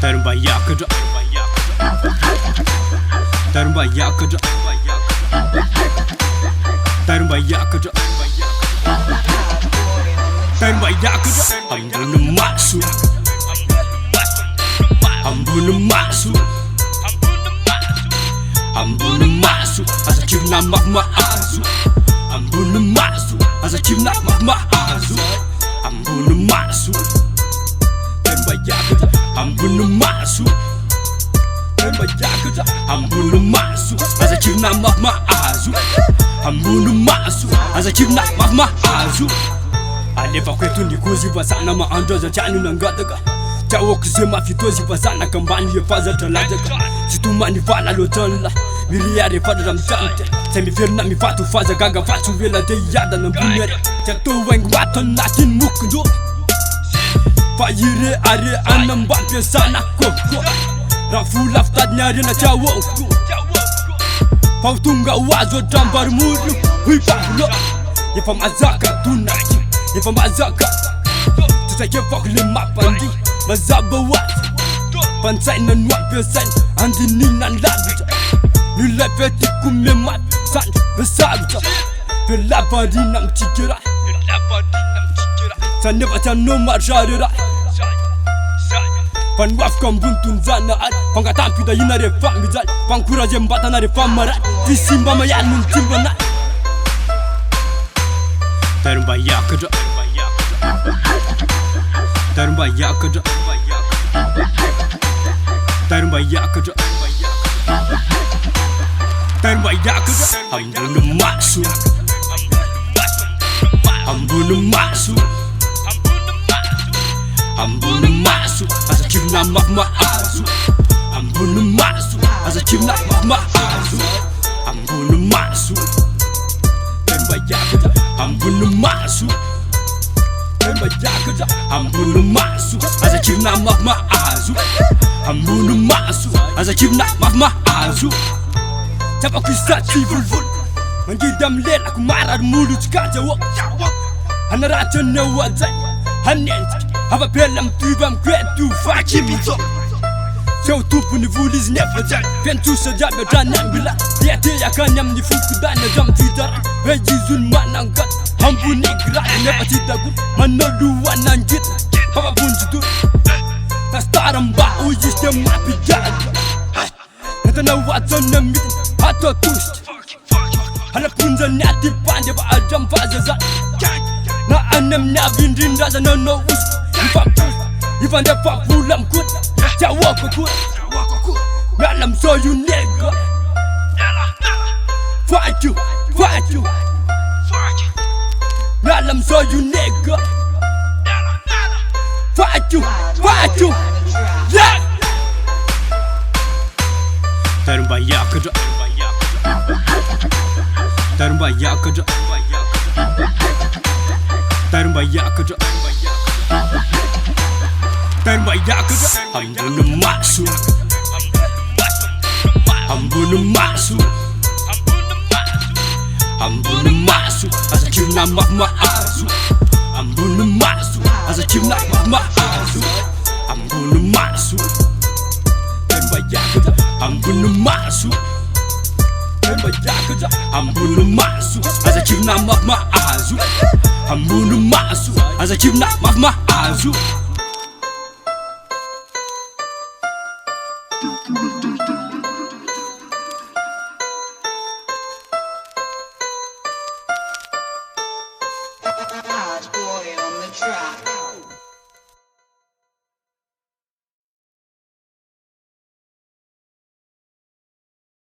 Terbayakada, terbayakada, terbayakada, terbayakada. Ambunu masu, ambunu masu, ambunu masu. Asa chimna magma azu, ambunu masu. Asa chimna magma azu, ambunu masu. Terbayakada, ambunu masu. Terbayakada, ambunu masu. Asa chimna magma azu, ambunu masu. Asa chimna magma azu. Alefa kwetu ni kuzibazana maandoza chani nangataka Chawok zema fitozi bazana kambani yefaza talajaka Situmani fala lotonla Miliare fada ramtante Semi firna mi fatu faza gaga fatu vela de yada na bunere Chato weng waton nakin mukndo Fayire are anam bampe sana koko Rafu laftad nyari na chawoko Pautunga wazo dambar mulu Hui pahlo Yefa mazaka tunaki Yefa mazaka Tutayefak lima pandi Mazaba wat Pansay na nwak pesan Andi ninan labita Nila peti kumemat San besabita Pela padi nam chikira San nefa chano marjarira Pan waf kambun zana at Pangatampi da yina refa mijal Pankura jembata na refa marat Visimba mayan nun timbana Terbayakada, terbayakada, terbayakada, terbayakada. Ambunu masu, ambunu masu, ambunu masu. Asa chimna magma azu, ambunu masu. Asa chimna magma azu, ambunu masu. Terbayakada, ambunu masu. Terbayakada, ambunu masu. Asa chimna magma azu, ambunu masu. Asa chimna magma azu. Tapa kisa tivulvul Mangidam lela kumarar mulu chikaja wak Hanarata na wazay Hanentik Hava pelam tuibam kwetu fakimito Seu tupu ni vuliz nefazay Pentu sajabe danambila Diate yakanyam ni fukudana dam tidara Vejizun manangat Hambu nigra nefa tidagut Manolu wananjit Hava bunjidur Tastaram ba uyiste mapijad Natana watson na mitin Hato tust Hala punza nyati pande ba ajam fazaza Na anem na vindrin raza no no us Ifam tust Ifam defa pulam kut Chawoko kut Nalam so you nigga Fight you Nalam so you nigga Fight you Yeah Terbayakada, terbayakada, terbayakada, terbayakada. Ambunu masu, ambunu masu, ambunu masu. Asa chimna magma azu, ambunu masu. Asa chimna magma azu, ambunu masu. Terbayakada, ambunu masu. Terbayakada, ambunu masu. Asa chimna magma azu, ambunu masu. Asa chimna magma azu. Boy on the track.